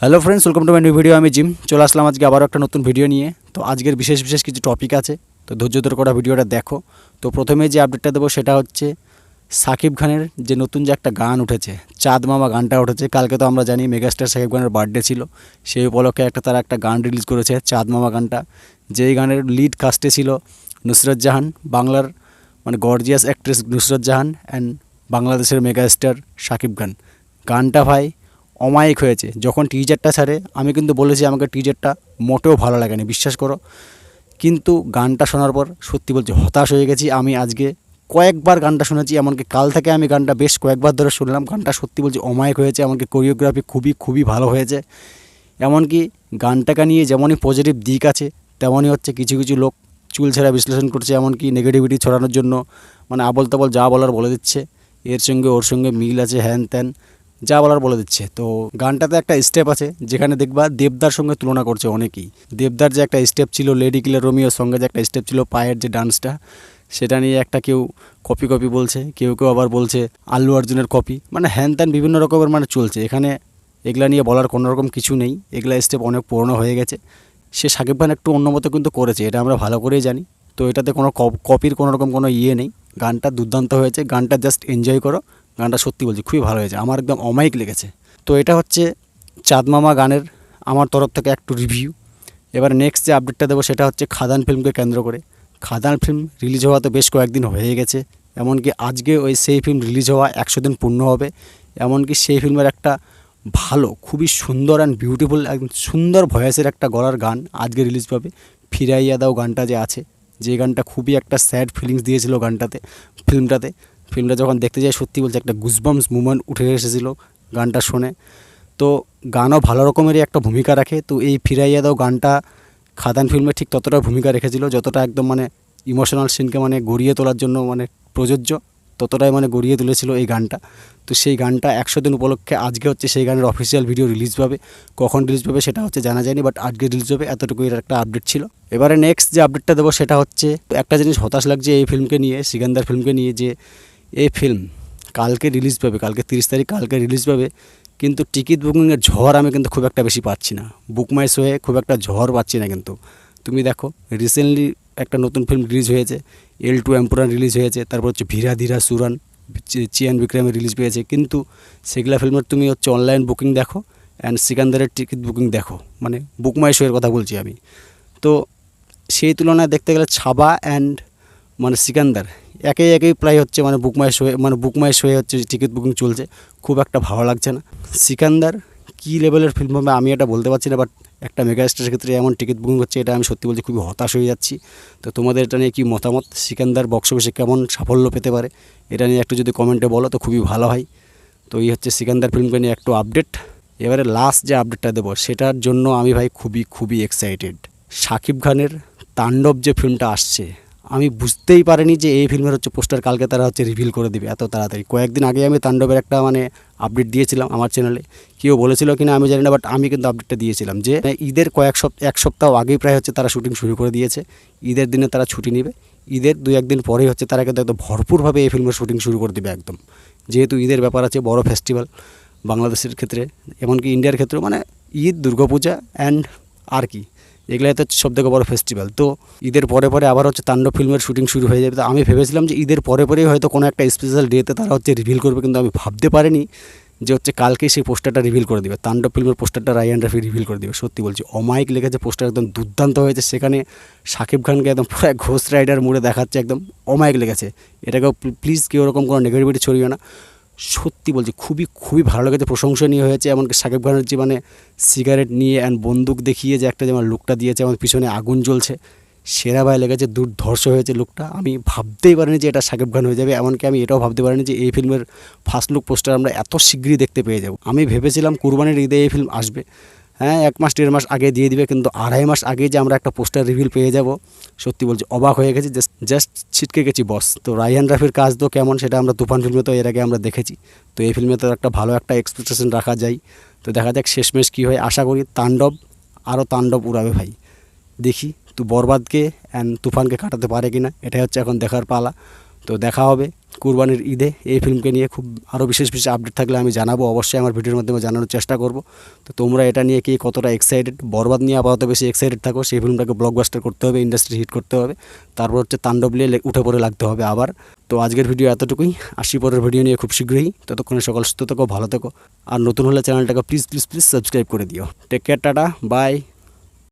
Hello friends, welcome to my new video. আমি gym চলে আসলাম আজকে আবারও একটা নতুন ভিডিও নিয়ে। তো আজকের বিশেষ কিছু টপিক আছে, তো ধৈর্য ধরে করা ভিডিওটা দেখো। তো প্রথমে যে আপডেটটা দেবো সেটা হচ্ছে সাকিব খানের যে নতুন যে একটা গান উঠেছে, চাঁদ মামা গানটা উঠেছে। কালকে তো আমরা জানি মেগাস্টার সাকিব খানের বার্থডে ছিল, সেই উপলক্ষে তারা একটা গান রিলিজ করেছে, চাঁদ মামা গানটা। যেই গানের লিড কাস্টে ছিল নুসরত জাহান, বাংলার মানে gorgeous actress Nusrat Jahan, and বাংলাদেশের মেগাস্টার সাকিব খান। গানটা ভাই অমায়িক হয়েছে। যখন টিজারটা ছাড়ে আমি কিন্তু বলেছি আমাকে টিজারটা মোটেও ভালো লাগেনি, বিশ্বাস করো। কিন্তু গানটা শোনার পর সত্যি বলছি হতাশ হয়ে গেছি। আমি আজকে কয়েকবার গানটা শুনেছি, এমনকি কাল থেকে আমি গানটা বেশ কয়েকবার ধরে শুনলাম। গানটা সত্যি বলছি অমায়িক হয়েছে, এমনকি কোরিওগ্রাফি খুবই ভালো হয়েছে। এমনকি গানটাকে নিয়ে যেমনই পজিটিভ দিক আছে, তেমনই হচ্ছে কিছু লোক চুলছেড়া বিশ্লেষণ করছে, এমনকি নেগেটিভিটি ছড়ানোর জন্য মানে আবল তাবল যা বলার বলে দিচ্ছে। এর সঙ্গে ওর সঙ্গে মিল আছে, হ্যান ত্যান যা বলার বলে দিচ্ছে। তো গানটাতে একটা স্টেপ আছে যেখানে দেখবা দেবদার সঙ্গে তুলনা করছে অনেকেই। দেবদার যে একটা স্টেপ ছিল লেডি কিলার রোমিওর সঙ্গে, যে একটা স্টেপ ছিল পায়ের যে ডান্সটা, সেটা নিয়ে একটা কেউ কপি বলছে, কেউ আবার বলছে আল্লু অর্জুনের কপি, মানে হ্যান ত্যান বিভিন্ন রকমের মানে চলছে এখানে। এগুলা নিয়ে বলার কোনো রকম কিছু নেই, এগুলা স্টেপ অনেক পুরনো হয়ে গেছে। সে সাকিব খান একটু অন্য মতো কিন্তু করেছে, এটা আমরা ভালো করেই জানি। তো এটাতে কোনো কপির কোনো রকম কোনো ইয়ে নেই। গানটা দুর্দান্ত হয়েছে, গানটা জাস্ট এনজয় করো। গানটা সত্যি বলছি খুবই ভালো হয়েছে, আমার একদম অমায়িক লেগেছে। তো এটা হচ্ছে চাঁদ মামা গানের আমার তরফ থেকে একটু রিভিউ। এবার নেক্সট যে আপডেটটা দেবো সেটা হচ্ছে খাদান ফিল্মকে কেন্দ্র করে। খাদান ফিল্ম রিলিজ হওয়া তো বেশ কয়েকদিন হয়ে গেছে, এমনকি আজকে সেই ফিল্ম রিলিজ হওয়া 100 দিন পূর্ণ হবে। এমনকি সেই ফিল্মের একটা ভালো, খুবই সুন্দর অ্যান্ড বিউটিফুল, একদম সুন্দর ভয়েসের একটা গলার গান আজকে রিলিজ পাবে। ফিরাইয়া দাও গানটা যে আছে, যে গানটা খুবই একটা স্যাড ফিলিংস দিয়েছিল ফিল্মটা যখন দেখতে যাই সত্যি বলছে একটা গুজবাম্পস মুভমেন্ট উঠে এসেছিলো গানটা শুনে। তো গানও ভালো রকমেরই একটা ভূমিকা রাখে। তো এই ফিরাইয়া দাও গানটা খাদান ফিল্মে ঠিক ততটা ভূমিকা রেখেছিল, যতটা একদম মানে ইমোশনাল সিনকে মানে গড়িয়ে তোলার জন্য মানে প্রযোজ্য, ততটাই মানে গড়িয়ে তুলেছিল এই গানটা। তো সেই গানটা 100 দিন উপলক্ষে আজকে হচ্ছে সেই গানের অফিসিয়াল ভিডিও রিলিজ পাবে। কখন রিলিজ পাবে সেটা হচ্ছে জানা যায়নি, বাট আজকে রিলিজ হবে, এতটুকুই এর একটা আপডেট ছিল। এবারে নেক্সট যে আপডেটটা দেবো সেটা হচ্ছে একটা জিনিস হতাশ লাগছে এই ফিল্মকে নিয়ে, সিকান্দার ফিল্মকে নিয়ে, যে এই ফিল্ম কালকে রিলিজ পাবে, কালকে 30 তারিখ কালকে রিলিজ পাবে, কিন্তু টিকিট বুকিংয়ের ঝড় আমি কিন্তু খুব একটা বেশি পাচ্ছি না। বুক মাই শোয়ে খুব একটা ঝড় পাচ্ছি না। কিন্তু তুমি দেখো রিসেন্টলি একটা নতুন ফিল্ম রিলিজ হয়েছে, L2 এম্পুরান রিলিজ হয়েছে, তারপর হচ্ছে ধীরা ধীরা সুরান চিয়ান বিক্রমে রিলিজ পেয়েছে, কিন্তু সেগুলা ফিল্মের তুমি হচ্ছে অনলাইন বুকিং দেখো অ্যান্ড সিকান্দারের টিকিট বুকিং দেখো, মানে বুক মাই শোয়ের কথা বলছি আমি। তো সেই তুলনায় দেখতে গেলে ছাবা অ্যান্ড মানে সিকান্দার একই প্রায় হচ্ছে, মানে বুক মাই শোয়ে হচ্ছে টিকিট বুকিং চলছে, খুব একটা ভালো লাগছে না। সিকান্দার কী লেভেলের ফিল্ম হবে আমি এটা বলতে পারছি না, বাট একটা মেগাস্টারের ক্ষেত্রে এমন টিকিট বুকিং হচ্ছে, এটা আমি সত্যি বলছি খুবই হতাশ হয়ে যাচ্ছি। তো তোমাদের এটা নিয়ে কী মতামত, সিকান্দার বক্স অফিসে কেমন সাফল্য পেতে পারে, এটা নিয়ে একটু যদি কমেন্টে বলো তো খুবই ভালো হয়। তো এই হচ্ছে সিকান্দার ফিল্মকে নিয়ে একটু আপডেট। এবারে লাস্ট যে আপডেটটা দেবো সেটার জন্য আমি ভাই খুবই এক্সাইটেড। সাকিব খানের তাণ্ডব যে ফিল্মটা আসছে, আমি বুঝতেই পারিনি যে এই ফিল্মের হচ্ছে পোস্টার কালকে তারা হচ্ছে রিভিল করে দেবে এত তাড়াতাড়ি। কয়েকদিন আগে আমি তাণ্ডবের একটা মানে আপডেট দিয়েছিলাম আমার চ্যানেলে, কেউ বলেছিল কিনা আমি জানি না, বাট আমি কিন্তু আপডেটটা দিয়েছিলাম যে ঈদের এক সপ্তাহ আগেই প্রায় হচ্ছে তারা শুটিং শুরু করে দিয়েছে। ঈদের দিনে তারা ছুটি নেবে, ঈদের 2-1 দিন পরেই হচ্ছে তারা কিন্তু একদম ভরপুরভাবে এই ফিল্মের শুটিং শুরু করে দেবে একদম। যেহেতু ঈদের ব্যাপার আছে, বড় ফেস্টিভ্যাল বাংলাদেশের ক্ষেত্রে, এমনকি ইন্ডিয়ার ক্ষেত্রেও, মানে ঈদ, দুর্গাপূজা অ্যান্ড আর কি, এগুলাই তো হচ্ছে সবথেকে বড় ফেস্টিভ্যাল। তো ঈদের পরে আবার হচ্ছে তাণ্ডব ফিল্মের শুটিং শুরু হয়ে যাবে। তো আমি ভেবেছিলাম যে ঈদের পরেই হয়তো কোনো একটা স্পেশাল ডেতে তারা হচ্ছে রিভিল করবে, কিন্তু আমি ভাবতে পারিনি যে হচ্ছে কালকেই সেই পোস্টারটা রিভিল করে দেবে। তাণ্ডব ফিল্মের পোস্টারটা রায়ান রাফি রিভিল করে দেবে। সত্যি বলছি অমায়িক লেগেছে, পোস্টার একদম দুর্দান্ত হয়েছে। সেখানে সাকিব খানকে একদম পুরো ঘোস্ট রাইডার মুড়ে দেখাচ্ছে, একদম অমায়িক লেগেছে। এটাকেও প্লিজ কেউ ওরকম কোনো নেগেটিভিটি ছড়িও না। সত্যি বলছি খুবই ভালো লেগেছে, প্রশংসনীয় হয়েছে। এমনকি সাকিব খানের যে মানে সিগারেট নিয়ে অ্যান্ড বন্দুক দেখিয়ে যে একটা যেমন লুকটা দিয়েছে, আমার পিছনে আগুন জ্বলছে, সেরা ভাই লেগেছে, দুর্ধর্ষ হয়েছে লুকটা। আমি ভাবতেই পারিনি যে এটা সাকিব খান হয়ে যাবে, এমনকি আমি এটাও ভাবতে পারিনি যে এই ফিল্মের ফার্স্ট লুক পোস্টার আমরা এত শীঘ্রই দেখতে পেয়ে যাব। আমি ভেবেছিলাম কুরবানির ঈদে এই ফিল্ম আসবে, হ্যাঁ 1 মাস 1.5 মাস আগে দিয়ে দিবে, কিন্তু 2.5 মাস আগে যে আমরা একটা পোস্টার রিভিল পেয়ে যাব, সত্যি বলছি অবাক হয়ে গেছি, জাস্ট ছিটকে গেছি বস। তো রায়হান রাফির কাজ তো কেমন সেটা আমরা তুফান ফিল্মে তো এর আগে আমরা দেখেছি। তো এই ফিল্মে তো একটা ভালো একটা এক্সপেকটেশন রাখা যায়। তো দেখা যাক শেষমেশ কী হয়। আশা করি তাণ্ডব উড়াবে ভাই। দেখি বরবাদকে অ্যান্ড তুফানকে কাটাতে পারে কি না, এটাই হচ্ছে এখন দেখার পালা। তো দেখা হবে কুরবানির ঈদে এই ফিল্মকে নিয়ে খুব আরও বিশেষ বিশেষ আপডেট থাকলে আমি জানাবো, অবশ্যই আমার ভিডিওর মাধ্যমে জানানোর চেষ্টা করব। তো তোমরা এটা নিয়ে কি কতটা এক্সাইটেড? বরবাদ নিয়ে আপাতত বেশি এক্সাইটেড থাকো, সেই ফিল্মটাকে ব্লকবাস্টার করতে হবে, ইন্ডাস্ট্রি হিট করতে হবে, তারপর হচ্ছে তাণ্ডব নিয়ে উঠে পড়ে লাগতে হবে আবার। তো আজকের ভিডিও এতটুকুই, আসি পরের ভিডিও নিয়ে খুব শীঘ্রই। ততক্ষণে সকল সুস্থ থেকো, ভালো থেকো, আর নতুন হলে চ্যানেলটাকে প্লিজ প্লিজ প্লিজ সাবস্ক্রাইব করে দিও। Take care, tata, by.